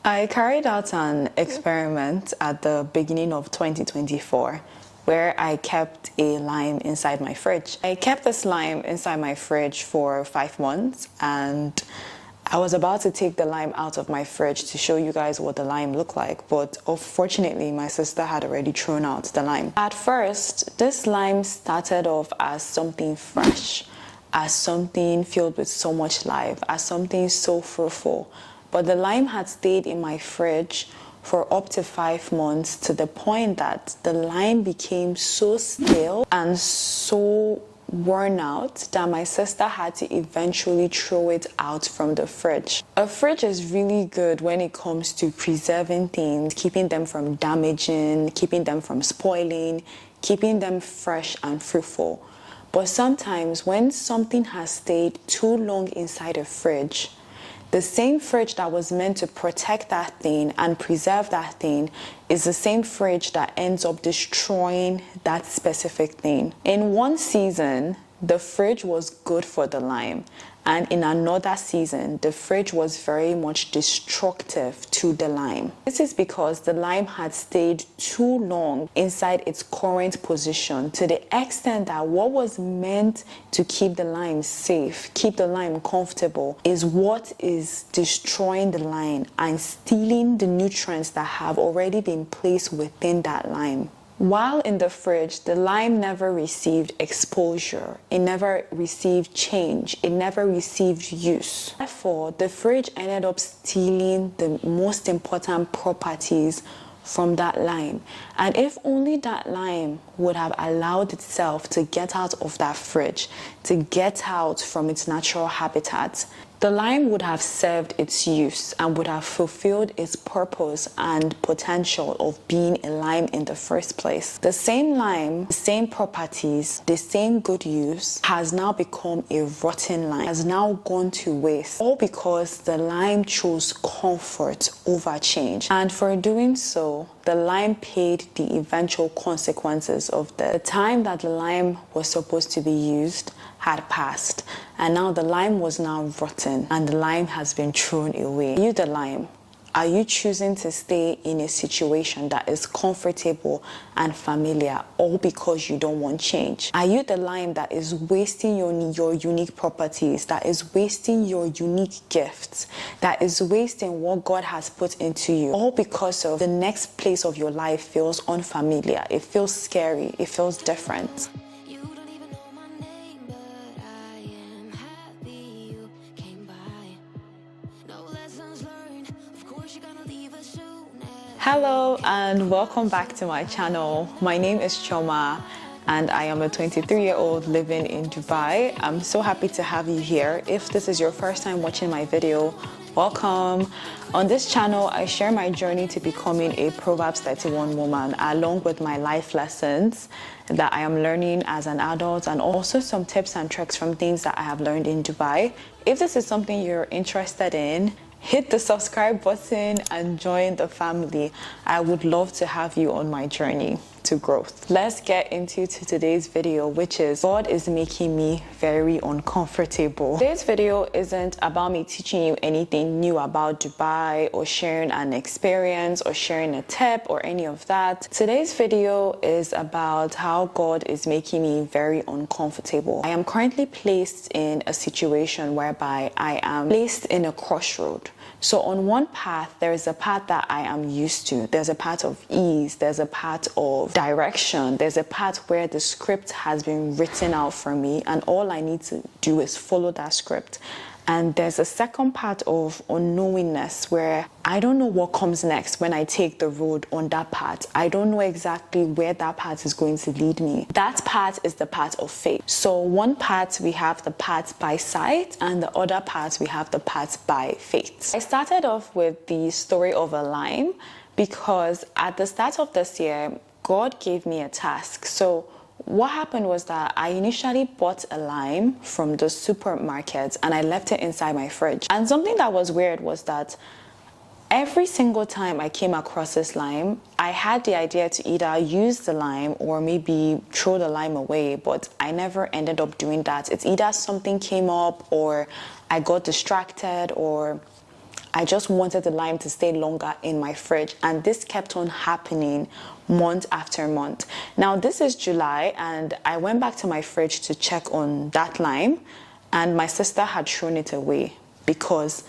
I carried out an experiment at the beginning of 2024 where I kept a lime inside my fridge. I kept this lime inside my fridge for 5 months, and I was about to take the lime out of my fridge to show you guys what the lime looked like, but unfortunately my sister had already thrown out the lime. At first, this lime started off as something fresh, as something filled with so much life, as something so fruitful. But the lime had stayed in my fridge for up to 5 months, to the point that the lime became so stale and so worn out that my sister had to eventually throw it out from the fridge. A fridge is really good when it comes to preserving things, keeping them from damaging, keeping them from spoiling, keeping them fresh and fruitful. But sometimes when something has stayed too long inside a fridge, the same fridge that was meant to protect that thing and preserve that thing is the same fridge that ends up destroying that specific thing. In one season, the fridge was good for the lime, and in another season, the fridge was very much destructive to the lime. This is because the lime had stayed too long inside its current position, to the extent that what was meant to keep the lime safe, keep the lime comfortable, is what is destroying the lime and stealing the nutrients that have already been placed within that lime. While in the fridge, the lime never received exposure, it never received change, it never received use. Therefore, the fridge ended up stealing the most important properties from that lime. And if only that lime would have allowed itself to get out of that fridge, to get out from its natural habitat, the lime would have served its use and would have fulfilled its purpose and potential of being a lime in the first place. The same lime, the same properties, the same good use has now become a rotten lime, has now gone to waste, all because the lime chose comfort over change. And for doing so, the lime paid the eventual consequences of the time that the lime was supposed to be used had passed, and now the lime was now rotten and the lime has been thrown away. Are you the lime? Are you choosing to stay in a situation that is comfortable and familiar, all because you don't want change? Are you the lime that is wasting your unique properties, that is wasting your unique gifts, that is wasting what God has put into you, all because of the next place of your life feels unfamiliar, it feels scary, it feels different? Hello and welcome back to my channel. My name is CHIOMA and I am a 23-year-old living in Dubai. I'm so happy to have you here. If this is your first time watching my video, welcome. On this channel, I share my journey to becoming a Proverbs 31 woman, along with my life lessons that I am learning as an adult, and also some tips and tricks from things that I have learned in Dubai. If this is something you're interested in, hit the subscribe button and join the family. I would love to have you on my journey to growth. Let's get into today's video, which is God is making me very uncomfortable. Today's video isn't about me teaching you anything new about Dubai or sharing an experience or sharing a tip or any of that. Today's video is about how God is making me very uncomfortable. I am currently placed in a situation whereby I am placed in a crossroad. So on one path, there is a path that I am used to. There's a path of ease. There's a path of direction. There's a path where the script has been written out for me, and all I need to do is follow that script. And there's a second part of unknowingness where I don't know what comes next when I take the road on that path. I don't know exactly where that path is going to lead me. That path is the path of faith. So one part we have the path by sight, and the other part we have the path by faith. I started off with the story of a lime because at the start of this year, God gave me a task. So what happened was that I initially bought a lime from the supermarket and I left it inside my fridge. And something that was weird was that every single time I came across this lime, I had the idea to either use the lime or maybe throw the lime away, but I never ended up doing that. It's either something came up or I got distracted or I just wanted the lime to stay longer in my fridge, and this kept on happening month after month. Now this is July, and I went back to my fridge to check on that lime, and my sister had thrown it away because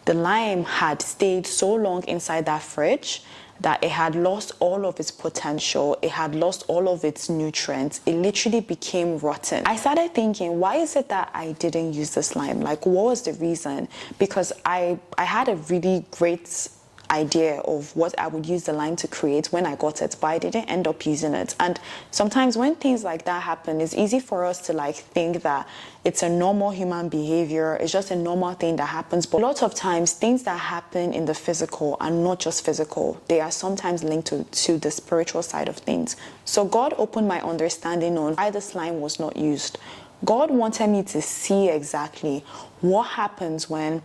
the lime had stayed so long inside that fridge that it had lost all of its potential, it had lost all of its nutrients. It literally became rotten. I started thinking, why is it that I didn't use this lime? Like, what was the reason? Because I had a really great idea of what I would use the lime to create when I got it, but I didn't end up using it. And sometimes when things like that happen, it's easy for us to like think that it's a normal human behavior, it's just a normal thing that happens. But a lot of times things that happen in the physical are not just physical, they are sometimes linked to the spiritual side of things. So God opened my understanding on why the slime was not used. God wanted me to see exactly what happens when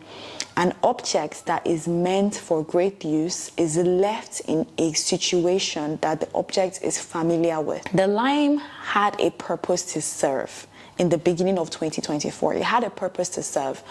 an object that is meant for great use is left in a situation that the object is familiar with. The lime had a purpose to serve in the beginning of 2024. It had a purpose to serve.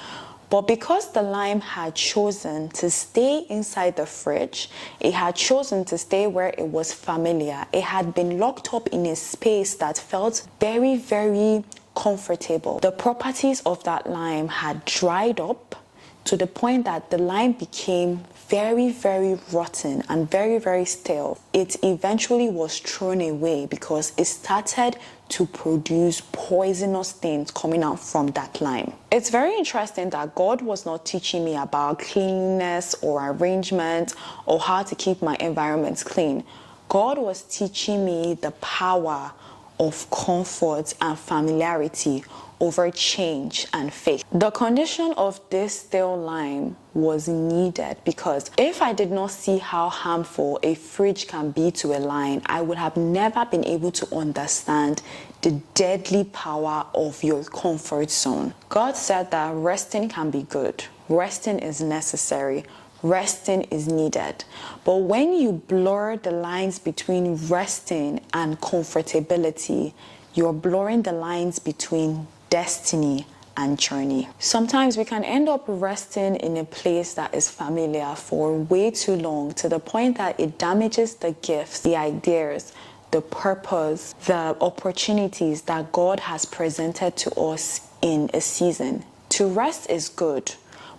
But because the lime had chosen to stay inside the fridge, it had chosen to stay where it was familiar, it had been locked up in a space that felt very, very comfortable. The properties of that lime had dried up to the point that the lime became very, very rotten and very, very stale. It eventually was thrown away because it started to produce poisonous things coming out from that lime. It's very interesting that God was not teaching me about cleanliness or arrangement or how to keep my environment clean. God was teaching me the power of comfort and familiarity over change and faith. The condition of this stale lime was needed because if I did not see how harmful a fridge can be to a lime, I would have never been able to understand the deadly power of your comfort zone. God said that resting can be good. Resting is necessary. Resting is needed. But when you blur the lines between resting and comfortability, you're blurring the lines between destiny and journey. Sometimes we can end up resting in a place that is familiar for way too long, to the point that it damages the gifts, the ideas, the purpose, the opportunities that God has presented to us in a season. To rest is good,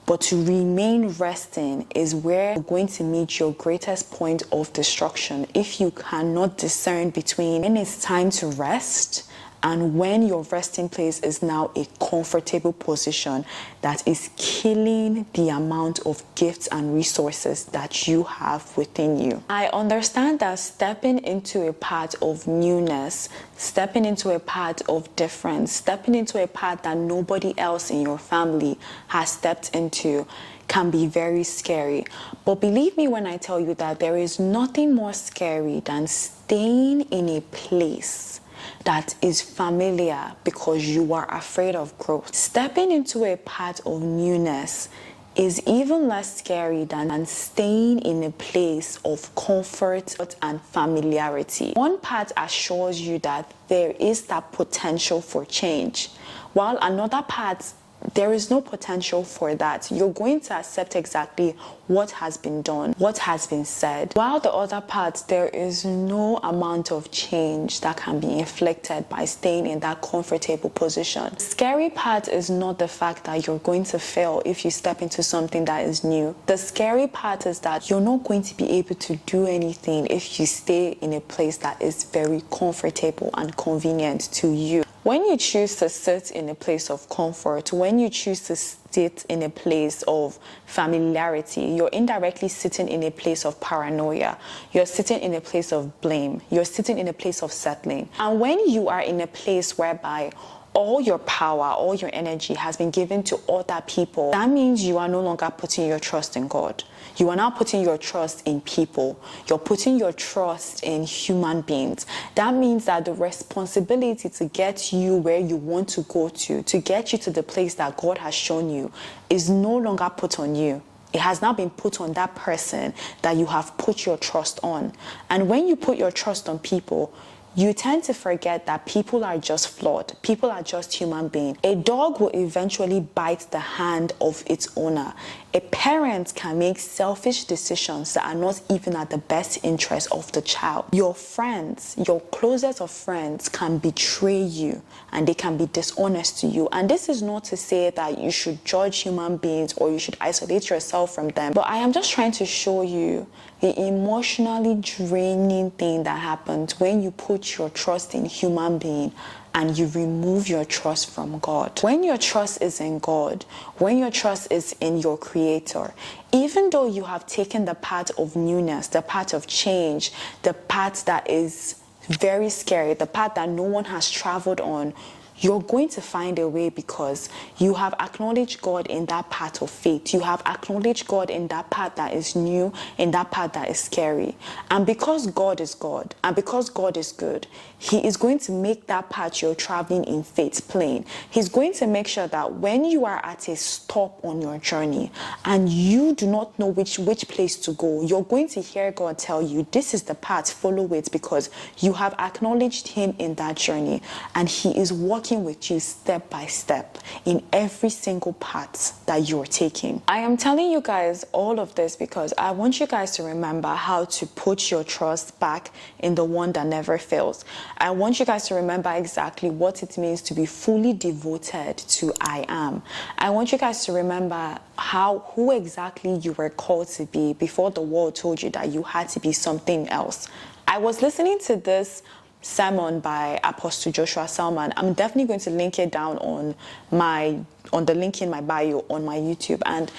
but to remain resting is where you're going to meet your greatest point of destruction if you cannot discern between when it's time to rest and when your resting place is now a comfortable position that is killing the amount of gifts and resources that you have within you. I understand that stepping into a path of newness, stepping into a path of difference, stepping into a path that nobody else in your family has stepped into can be very scary. But believe me when I tell you that there is nothing more scary than staying in a place that is familiar because you are afraid of growth. Stepping into a path of newness is even less scary than staying in a place of comfort and familiarity. One path assures you that there is that potential for change, while another path, there is no potential for that. You're going to accept exactly what has been done, what has been said. While the other part, there is no amount of change that can be inflicted by staying in that comfortable position. The scary part is not the fact that you're going to fail if you step into something that is new. The scary part is that you're not going to be able to do anything if you stay in a place that is very comfortable and convenient to you. When you choose to sit in a place of comfort, when you choose to sit in a place of familiarity, you're indirectly sitting in a place of paranoia. You're sitting in a place of blame. You're sitting in a place of settling. And when you are in a place whereby all your power, all your energy has been given to other people, that means you are no longer putting your trust in God. You are now putting your trust in people. You're putting your trust in human beings. That means that the responsibility to get you where you want to go to get you to the place that God has shown you, is no longer put on you. It has now been put on that person that you have put your trust on. And when you put your trust on people, you tend to forget that people are just flawed. People are just human beings. A dog will eventually bite the hand of its owner. A parent can make selfish decisions that are not even at the best interest of the child. Your friends, your closest of friends, can betray you and they can be dishonest to you. And this is not to say that you should judge human beings or you should isolate yourself from them, but I am just trying to show you the emotionally draining thing that happens when you put your trust in human being and you remove your trust from God. When your trust is in God, when your trust is in your Creator, even though you have taken the path of newness, the path of change, the path that is very scary, the path that no one has traveled on, you're going to find a way because you have acknowledged God in that path of faith. You have acknowledged God in that path that is new, in that path that is scary. And because God is God, and because God is good, He is going to make that path you're traveling in faith plain. He's going to make sure that when you are at a stop on your journey and you do not know which place to go, you're going to hear God tell you, this is the path, follow it, because you have acknowledged Him in that journey and He is working with you step by step in every single path that you're taking. I am telling you guys all of this because I want you guys to remember how to put your trust back in the one that never fails. I want you guys to remember exactly what it means to be fully devoted to I am. I want you guys to remember who exactly you were called to be before the world told you that you had to be something else. I was listening to this sermon by Apostle Joshua Salman. I'm definitely going to link it down on the link in my bio on my YouTube. And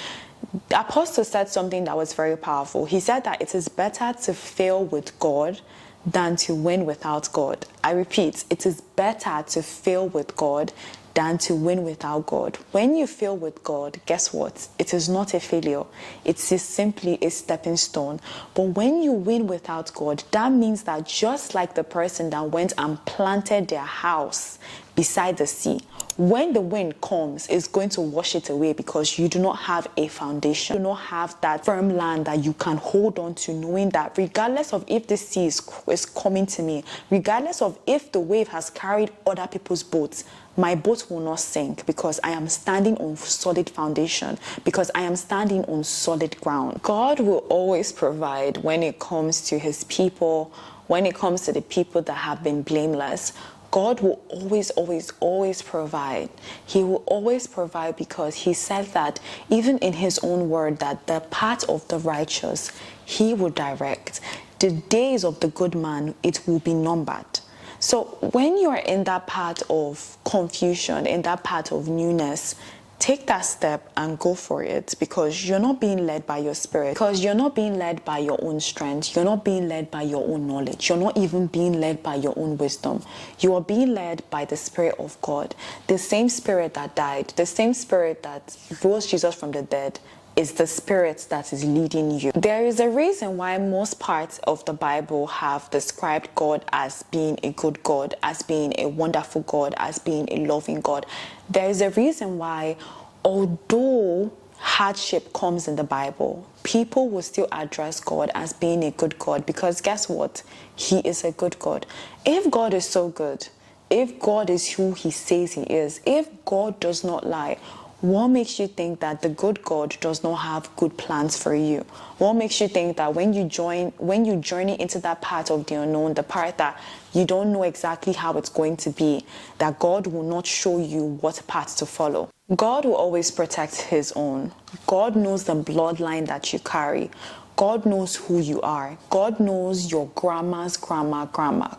the apostle said something that was very powerful. He said that it is better to fail with God than to win without God. I repeat, it is better to fail with God than to win without God. When you fail with God, guess what? It is not a failure. It is simply a stepping stone. But when you win without God, that means that just like the person that went and planted their house beside the sea, when the wind comes, it's going to wash it away because you do not have a foundation. You do not have that firm land that you can hold on to, knowing that regardless of if the sea is coming to me, regardless of if the wave has carried other people's boats, my boat will not sink because I am standing on solid foundation, because I am standing on solid ground. God will always provide when it comes to His people, when it comes to the people that have been blameless. God will always provide. He will always provide because He said that even in His own word that the path of the righteous He will direct. The days of the good man, it will be numbered. So when you are in that part of confusion, in that part of newness, take that step and go for it because you're not being led by your spirit, because you're not being led by your own strength. You're not being led by your own knowledge. You're not even being led by your own wisdom. You are being led by the Spirit of God. The same Spirit that died, the same Spirit that rose Jesus from the dead, is the Spirit that is leading you. There is a reason why most parts of the Bible have described God as being a good God, as being a wonderful God, as being a loving God. There is a reason why, although hardship comes in the Bible, people will still address God as being a good God because guess what? He is a good God. If God is so good, if God is who He says He is, if God does not lie, what makes you think that the good God does not have good plans for you? What makes you think that when you journey into that part of the unknown, the part that you don't know exactly how it's going to be, that God will not show you what path to follow? God will always protect His own. God knows the bloodline that you carry. God knows who you are. God knows your grandma's grandma.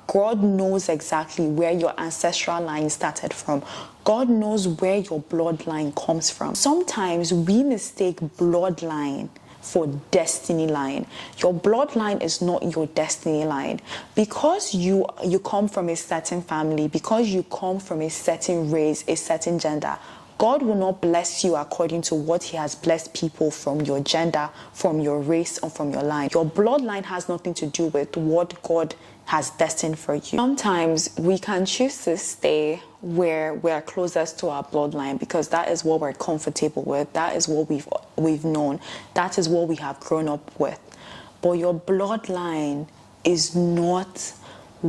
God knows exactly where your ancestral line started from. God knows where your bloodline comes from. Sometimes we mistake bloodline for destiny line. Your bloodline is not your destiny line. Because you come from a certain family, because you come from a certain race, a certain gender, God will not bless you according to what He has blessed people from your gender, from your race, or from your line. Your bloodline has nothing to do with what God has destined for you. Sometimes we can choose to stay where we're closest to our bloodline because that is what we're comfortable with. That is what we've known. That is what we have grown up with. But your bloodline is not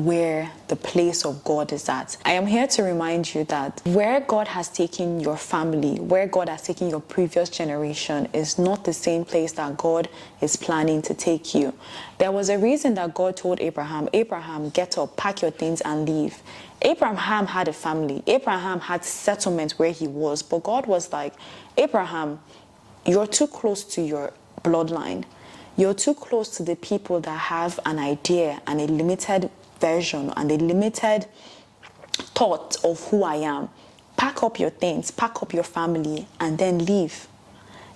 where the place of God is at. I am here to remind you that where God has taken your family, where God has taken your previous generation, is not the same place that God is planning to take you. There was a reason that God told Abraham, get up, pack your things and leave. Abraham had a family. Abraham had settlement where he was. But God was like, Abraham, you're too close to your bloodline. You're too close to the people that have an idea and a limited version and a limited thought of who I am. Pack up your things, pack up your family, and then leave.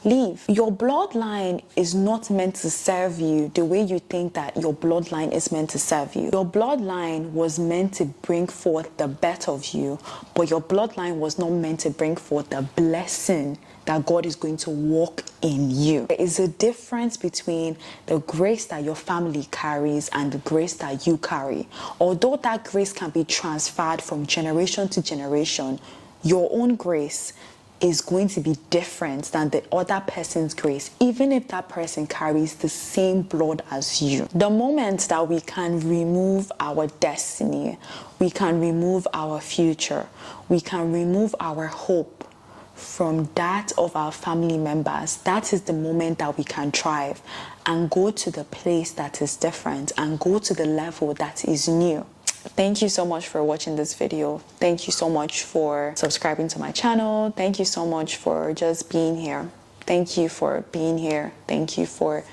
Leave. Your bloodline is not meant to serve you the way you think that your bloodline is meant to serve you. Your bloodline was meant to bring forth the best of you, but your bloodline was not meant to bring forth the blessing that God is going to walk in you. There is a difference between the grace that your family carries and the grace that you carry. Although that grace can be transferred from generation to generation, your own grace is going to be different than the other person's grace, even if that person carries the same blood as you. The moment that we can remove our destiny, we can remove our future, we can remove our hope from that of our family members, that is the moment that we can thrive and go to the place that is different and go to the level that is new. Thank you so much for watching this video. Thank you so much for subscribing to my channel. Thank you so much for just being here. Thank you for being here. Thank you for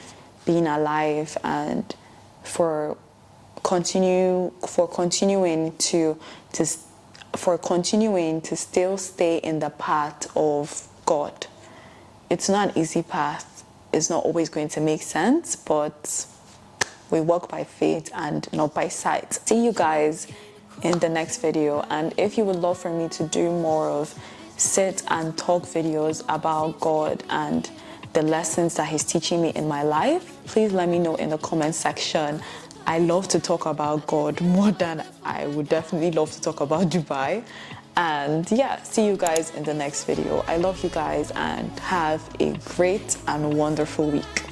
being alive and for continuing to still stay in the path of God. It's not an easy path. It's not always going to make sense, but we walk by faith and not by sight. See you guys in the next video. And if you would love for me to do more of sit and talk videos about God and the lessons that He's teaching me in my life, please let me know in the comment section. I love to talk about God more than I would definitely love to talk about Dubai. And yeah, see you guys in the next video. I love you guys and have a great and wonderful week.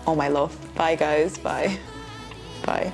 All my love. Bye guys. Bye. Bye.